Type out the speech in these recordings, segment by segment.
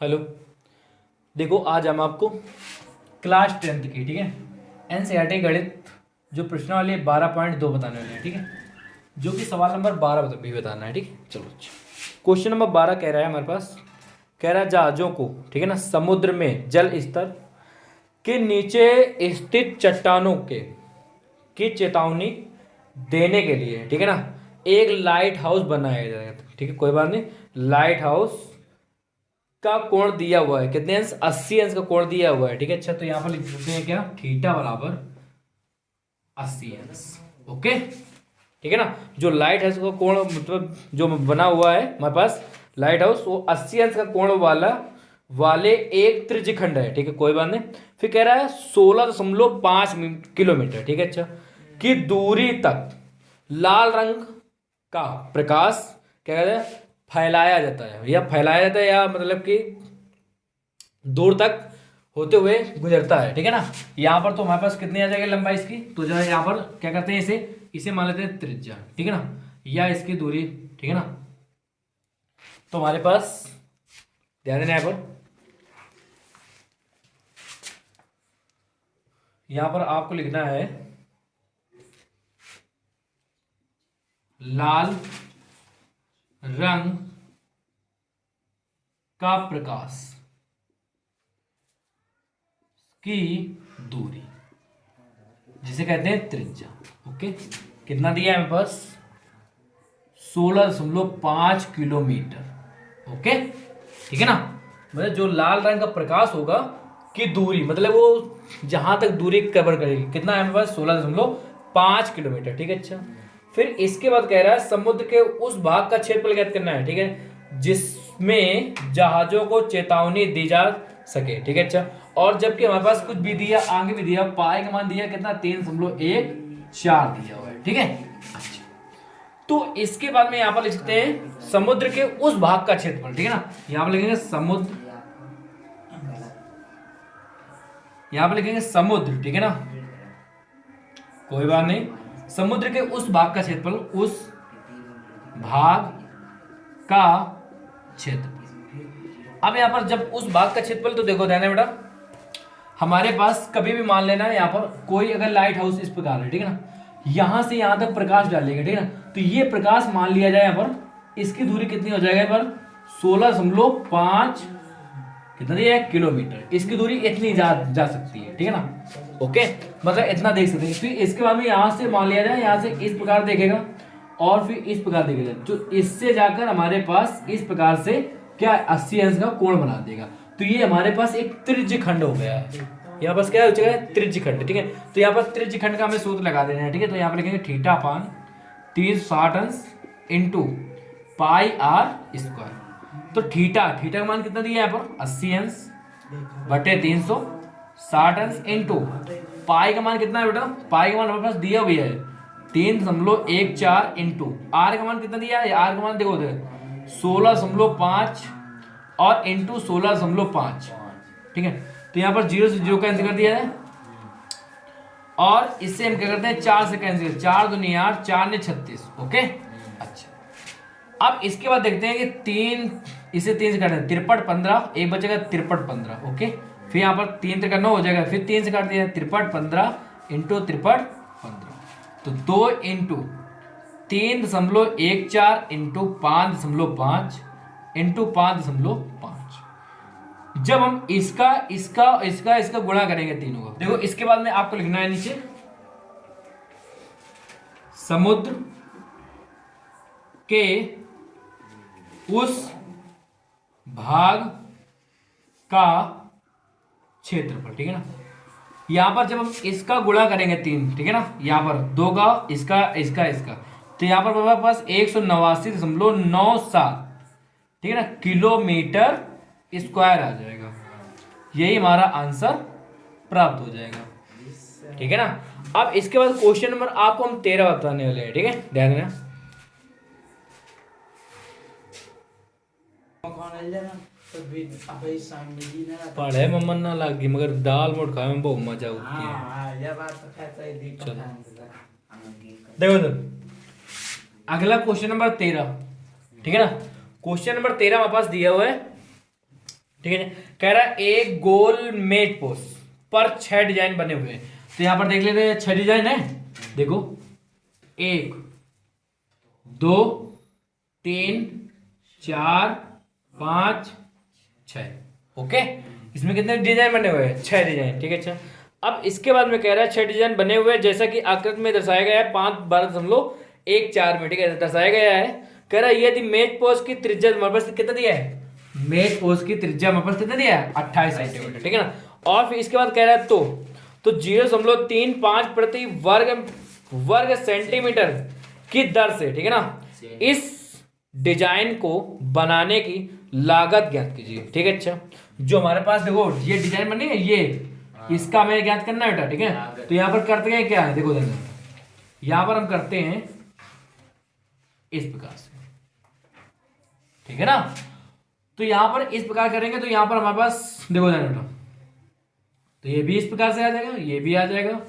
Hello. देखो आज हम आपको क्लास 10th की, ठीक है, एनसीईआरटी गणित जो प्रश्नावली है 12.2 बताने वाले हैं, ठीक है, जो कि सवाल नंबर 12 भी बताना है, ठीक है। चलो अच्छा, क्वेश्चन नंबर 12 कह रहा है हमारे पास, कह रहा है जहाजों को, ठीक है ना, समुद्र में जल स्तर के नीचे स्थित चट्टानों के की चेतावनी देने के लिए, ठीक है ना, एक लाइट हाउस बनाया जाएगा, ठीक है, कोई बात नहीं। लाइट हाउस का कोण दिया हुआ है, कितने अंश, 80 अंश का कोण दिया हुआ है, ठीक है। अच्छा, तो यहां पर लिख सकते हैं क्या, थीटा बराबर 80 अंश। ओके, ठीक है ना। जो लाइट हाउस का कोण मतलब जो बना हुआ है हमारे पास लाइट हाउस, वो 80 अंश का कोण वाले एक त्रिज्यखंड है, ठीक है, कोई बात नहीं। फिर कह रहा है 16.5 किलोमीटर, ठीक है, अच्छा, की दूरी तक लाल रंग का प्रकाश क्या कहते हैं, फैलाया जाता है, या फैलाया जाता है, या मतलब कि दूर तक होते हुए गुजरता है, ठीक है ना। यहाँ पर तो हमारे पास कितनी आ जाएगी लंबाई इसकी, तो जो है यहाँ पर क्या करते हैं, इसे इसे मान लेते हैं त्रिज्या, ठीक है ना, या इसकी दूरी, ठीक है ना। तो हमारे पास ध्यान देना यहाँ पर आपको लिखना है लाल रंग का प्रकाश की दूरी, जिसे कहते हैं त्रिज्या। ओके, कितना दिया है मेरे पास, 16.5 किलोमीटर। ओके, ठीक है ना। मतलब जो लाल रंग का प्रकाश होगा की दूरी, मतलब वो जहां तक दूरी कवर करेगी, कितना है मेरे पास, 16.5 किलोमीटर, ठीक है। अच्छा, फिर इसके बाद कह रहा है समुद्र के उस भाग का क्षेत्रफल ज्ञात करना है, ठीक है, जिसमें जहाजों को चेतावनी दी जा सके, ठीक है। अच्छा, और जबकि हमारे पास कुछ भी दिया, आगे भी दिया, पाई का मान दिया कितना, 3.14 दिया हुआ है, ठीक है। अच्छा, तो इसके बाद में यहां पर लिख सकते हैं समुद्र के उस भाग का क्षेत्रफल, ठीक है ना। यहां पर लिखेंगे समुद्र, यहां पर लिखेंगे समुद्र, ठीक है ना, कोई बात नहीं। समुद्र के उस भाग का क्षेत्रफल, उस भाग का क्षेत्रफल। अब यहां पर जब उस भाग का क्षेत्रफल, तो देखो ध्यान है बेटा, हमारे पास कभी भी मान लेना यहाँ पर कोई अगर लाइट हाउस इस प्रकार है, ठीक है ना, यहां से यहां तक प्रकाश डालेगा, ठीक है ना, तो ये प्रकाश मान लिया जाए यहाँ पर, इसकी दूरी कितनी हो जाएगा यहाँ पर, 16.5 कितना दिया है किलोमीटर, इसकी दूरी इतनी जा सकती है, ठीक है ना। ओके, मतलब इतना देख सकते हैं। फिर इसके बाद में यहां से मान लिया जाए, यहां से इस प्रकार देखेगा और फिर इस प्रकार देखेगा, जो इससे जाकर हमारे पास इस प्रकार से क्या 80 अंश का कोण बना देगा, तो ये हमारे पास एक त्रिज्य खंड हो गया है। यहाँ पास क्या हो जाएगा, त्रिज्य खंड, ठीक है। तो यहाँ पर त्रिज्य खंड का हमें सूत्र लगा देना है, ठीक है। तो यहाँ पर लिखेंगे थीटा अपान 360 अंश इंटू पाई आर स्क्वायर। तो थीटा का मान कितना दिया है यहाँ पर, 80 अंश बटे 360 अंश इंटू पाई का मान कितना है बेटा, पाई का मान हमारे पास दिया हुआ है 3.14 इंटू आर का मान कितना दिया है, आर का मान देखो 16.5 और इंटू 16.5, ठीक है। तो यहाँ पर 0 से 0 कैंसिल कर दिया है, और इससे हम क्या करते हैं, 4 से कैंसिल, 4 दूनी 8, 4 ने 36। ओके, अच्छा, अब इसके बाद देखते हैं कि 3 इसे 3 से काटें, 53 15, एक बचेगा 53 15। ओके, फिर यहाँ पर 3 तक 9 हो जाएगा, फिर 3 से काट दिया, 53 15 इंटू 53 15, तो 2 इंटू 3.14 इंटू 5.5 इंटू 5.5। जब हम इसका इसका इसका इसका गुणा करेंगे तीनों का, देखो इसके बाद में आपको लिखना है नीचे समुद्र के उस भाग का क्षेत्रफल, ठीक है ना। यहां पर जब हम इसका गुणा करेंगे 3, ठीक है ना, यहां पर 2 का इसका इसका इसका, तो यहां पर हमारे पास 189.97, ठीक है ना, किलोमीटर स्क्वायर आ जाएगा। यही हमारा आंसर प्राप्त हो जाएगा, ठीक है ना। अब इसके बाद क्वेश्चन नंबर आपको हम 13 बताने वाले हैं, ठीक है, ध्यान देना। पढ़े मम्मन ना लगी, मगर दाल मोट खाए में बहुत मजा होती है। चलो देखो तो अगला क्वेश्चन नंबर 13, ठीक है ना। क्वेश्चन नंबर 13 हमारे पास दिया हुआ है, ठीक है। कह रहा है एक गोल मेज पोस्ट पर 6 डिजाइन बने हुए हैं। तो यहां पर देख लेते हैं 6 डिजाइन है। देखो 1 2 3 4 5 6। ओके, इसमें कितने डिजाइन बने हुए हैं? 6 डिजाइन। ठीक है। अच्छा, अब इसके बाद में कह रहा है 6 डिजाइन बने हुए हैं जैसा कि आकृति में दर्शाया गया है 5/12.14 में। ठीक है, दर्शाया गया है। कह रहा है यदि मेज पोस्ट की त्रिज्या हमारे पास कितना दिया है? मेज पोस्ट की त्रिज्या हमारे पास कितना दिया है? 28 सेंटीमीटर। ठीक है ना। और फिर इसके बाद कह रहा है तो 0.35 प्रति वर्ग सेंटीमीटर की दर से, ठीक है ना, इस डिजाइन को बनाने की लागत ज्ञात कीजिए। ठीक है। अच्छा, जो हमारे पास देखो ये डिजाइन बनी है, ये इसका हमें ज्ञात करना है बेटा। ठीक है, तो यहां पर करते हैं क्या है, देखो यहां पर हम करते हैं इस प्रकार से। ठीक है ना। तो यहां पर इस प्रकार करेंगे तो यहां पर हमारे पास देखो बेटा, तो ये भी इस प्रकार से आ जाएगा, ये भी आ जाएगा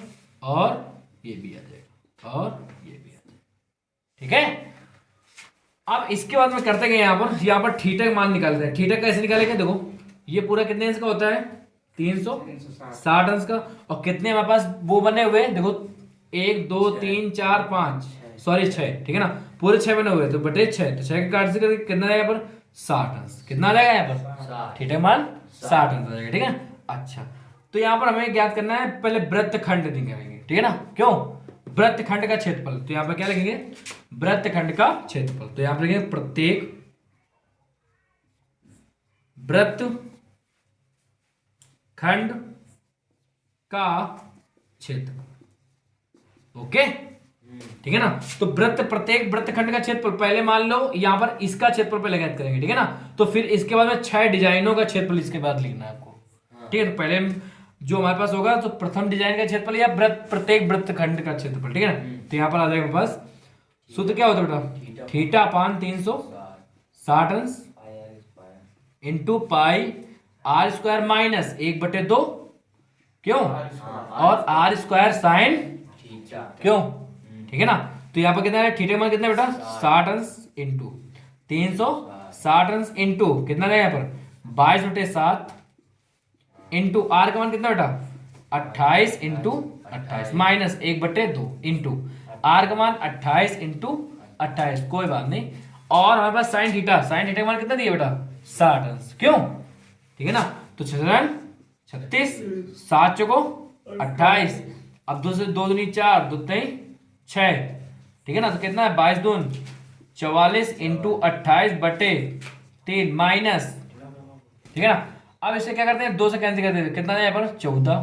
और ये भी आ जाएगा और ये भी आ जाएगा। ठीक है। अब इसके बाद में करते गए यहां पर थीटा का मान निकालते हैं। थीटा कैसे निकालेंगे? देखो ये पूरा कितने इंच का होता है? 360 अंश का। और कितने हमारे पास वो बने हुए हैं? देखो 1 2 3 4 5 सॉरी 6। ठीक है ना, पूरे 6 बने हुए तो बटे 6, तो 6 के काट से कितना आएगा यहाँ पर? 60 अंश। कितना आ जाएगा यहाँ पर? थीटा का मान 60 अंश आ जाएगा। ठीक है। अच्छा, तो यहाँ पर हमें ज्ञात करना है, पहले वृत्तखंड निकालेंगे। ठीक है ना। क्यों? वृत्तखंड का क्षेत्रफल। तो यहाँ पर क्या लिखेंगे? वृत्तखंड का क्षेत्रफल। तो यहाँ पर लिखेंगे प्रत्येक वृत्त खंड का क्षेत्रफल। ओके, ठीक है ना। तो प्रत्येक वृत्तखंड का क्षेत्रफल पहले मान लो, यहां पर इसका क्षेत्रफल पहले ज्ञात करेंगे। ठीक है ना। तो फिर इसके बाद में 6 डिजाइनों का क्षेत्रफल इसके बाद लिखना है आपको। ठीक है, तो पहले जो हमारे पास होगा तो प्रथम डिजाइन का क्षेत्रफल या प्रत्येक वृत्तखंड का क्षेत्रफल। ठीक है ना। तो यहां पर आ जाएगा हमारे पास सूत्र क्या होता है बेटा? थीटा अपान 360 अंश into pi r square minus 1/2। क्यों? और आर स्क्वायर साइन क्यों? ठीक है ना। तो यहाँ पर कितना है? थीटा मान कितना बेटा? 60 अंश इंटू 360 अंश इंटू कितना है यहाँ पर? 22/7 इंटू आर का मान कितना बेटा? 28 इंटू 28 माइनस 1/2 इंटू आर का मान 28 इंटू 28। कोई बात नहीं। और हमारे पास साइन थीटा का मान कितना दिया बेटा? 60 अंश। क्यों? ठीक है ना। तो 36 7 चौको 28। अब 2 से 2 दूनी 4 2 3 6। ठीक है ना। तो कितना है? 22 दून 44 इंटू 28/3 माइनस। ठीक है ना। अब इसे क्या करते हैं? 2 से कैंसिल करते हैं। कितना है यहाँ पर? 14।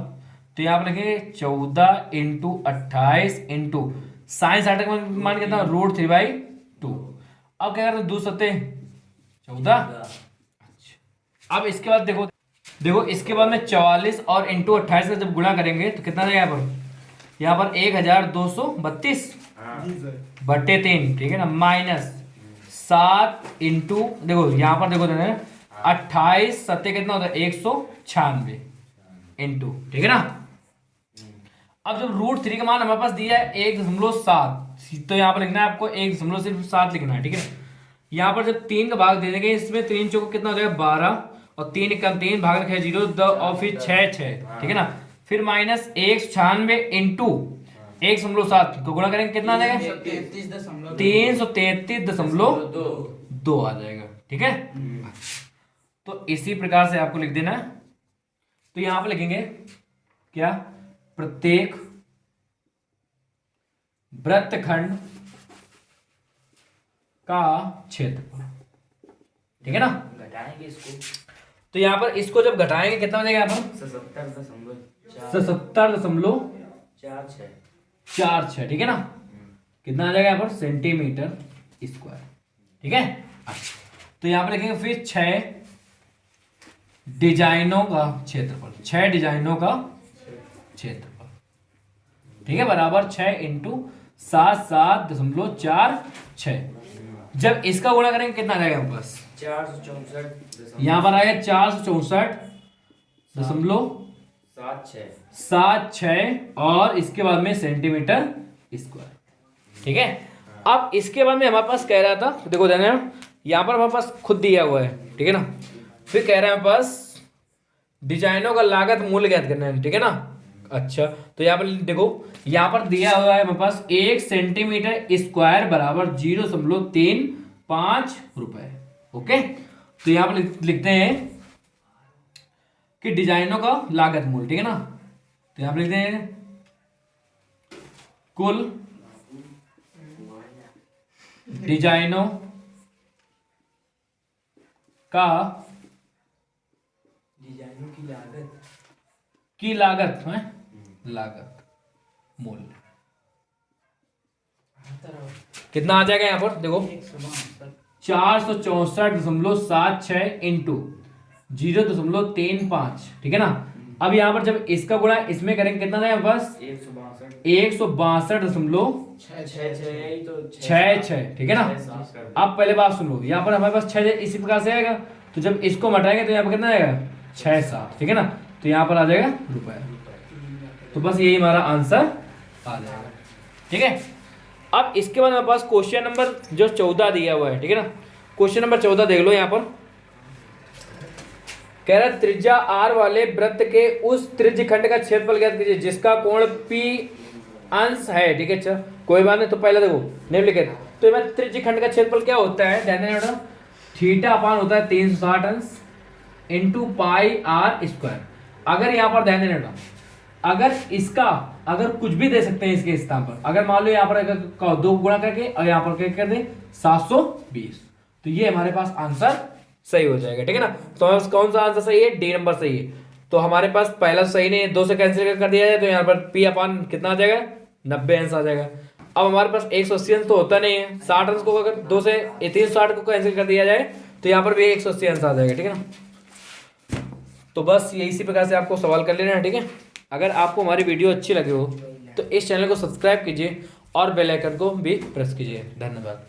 तो यहाँ पर लिखेंगे 14 इंटू 28 इंटू साइन 60 का मान कितना? √3/2। अब क्या करते हैं? 2 सत्ते 14। अब इसके बाद देखो इसके बाद में 44 और इंटू 28 का जब गुणा करेंगे तो कितना है यहाँ पर? यहाँ पर 1232/3। ठीक है ना, माइनस 7 इंटू देखो यहाँ पर देखो 28 सत्ते कितना होता है? 196 इंटू। ठीक है ना। अब जब √3 का मान हमारे पास दिया है 1.7, तो यहाँ पर लिखना है आपको 1.7 लिखना है। ठीक है। यहाँ पर जब 3 का भाग दे देंगे, इसमें 3 चौको कितना हो जाएगा? 12 और 3 कम 3 भाग रखे 0 और फिर 6 6। ठीक है ना। फिर माइनस 196 इंटू 1.7 को गुणा करेंगे कितना आ जाएगा? 333.2 आ जाएगा। ठीक है। तो इसी प्रकार से आपको लिख देना है। तो यहां पर लिखेंगे क्या? प्रत्येक वृत्तखंड का क्षेत्रफल। ठीक है ना। घटाएंगे इसको, तो यहाँ पर इसको जब घटाएंगे कितना हो जाएगा? यहाँ पर 77.46। ठीक है ना। कितना आ जाएगा यहाँ पर? Centimetre square. ठीक है। तो यहाँ पर लिखेंगे फिर 6 डिजाइनों का क्षेत्रफल। 6 डिजाइनों का क्षेत्रफल। ठीक है, बराबर 6 इंटू 77.46। जब इसका गुणा करेंगे कितना आ जाएगा हमारे पास? 464। यहाँ पर आएगा 464.76 और इसके बाद में सेंटीमीटर स्क्वायर। ठीक है। अब इसके बाद में हमारे पास कह रहा था, देखो ध्यान, यहाँ पर हमारे पास खुद दिया हुआ है। ठीक है ना। फिर कह रहे हैं बस डिजाइनों का लागत मूल्य ज्ञात करना है, ठीक है ना। अच्छा, तो यहाँ पर देखो, यहाँ पर दिया हुआ है हमारे पास 1 सेंटीमीटर स्क्वायर बराबर 0.35 रुपए। ओके, तो यहाँ पर लिखते हैं कि डिजाइनों का लागत मूल्य, ठीक है ना। तो यहाँ पर लिखते हैं कुल डिजाइनों का डिजाइनों की लागत है, लागत मूल्य कितना आ जाएगा यहाँ पर देखो, 464.76 इंटू 0.35, ठीक है ना। अब यहाँ पर जब इसका गुणा इसमें करेंगे कितना था, बस 162.66, ठीक है ना। अब पहले बात सुन लो, यहाँ पर हमारे पास 6 इसी प्रकार से आएगा, तो जब इसको घटाएंगे तो यहाँ पर कितना आएगा 6-7, ठीक है ना। तो यहाँ पर आ जाएगा रुपए। तो बस यही हमारा आंसर आ जाएगा, ठीक है। अब इसके बाद हमारे पास क्वेश्चन नंबर जो 14 दिया हुआ है, ठीक है ना। क्वेश्चन नंबर 14 देख लो, यहाँ पर कह रहा है त्रिज्या आर वाले वृत्त के उस त्रिज्य खंड का क्षेत्रफल ज्ञात कीजिए जिसका कोण P अंश है, ठीक है। अच्छा, कोई बात नहीं, तो पहले देखो निम्नलिखित, तो मैं त्रिज्य खंड का क्षेत्रफल क्या होता है, ध्यान देना बेटा, थीटा अपान होता है 360 अंश इंटू पाई आर स्क्वायर। अगर यहाँ पर ध्यान देना बेटा, अगर इसका अगर कुछ भी दे सकते हैं इसके स्थान पर, अगर मान लो यहाँ पर अगर 2 गुणा करके और यहाँ पर क्या कर दे 720, तो ये हमारे पास आंसर सही हो जाएगा, ठीक है ना। तो हमारे पास कौन सा आंसर सही है, डी नंबर सही है। तो हमारे पास पहला सही नहीं है, 2 से कैंसिल कर दिया जाए तो यहाँ पर P अपान कितना आ जाएगा 90 अंश आ जाएगा। अब हमारे पास 180 अंश तो होता नहीं है, 60 अंश को अगर 2 से 360 को कैंसिल कर दिया जाए तो यहाँ पर भी 180 अंश आ जाएगा, ठीक है ना। तो बस ये इसी प्रकार से आपको सवाल कर लेना है, ठीक है। अगर आपको हमारी वीडियो अच्छी लगी हो तो इस चैनल को सब्सक्राइब कीजिए और बेल आइकन को भी प्रेस कीजिए। धन्यवाद।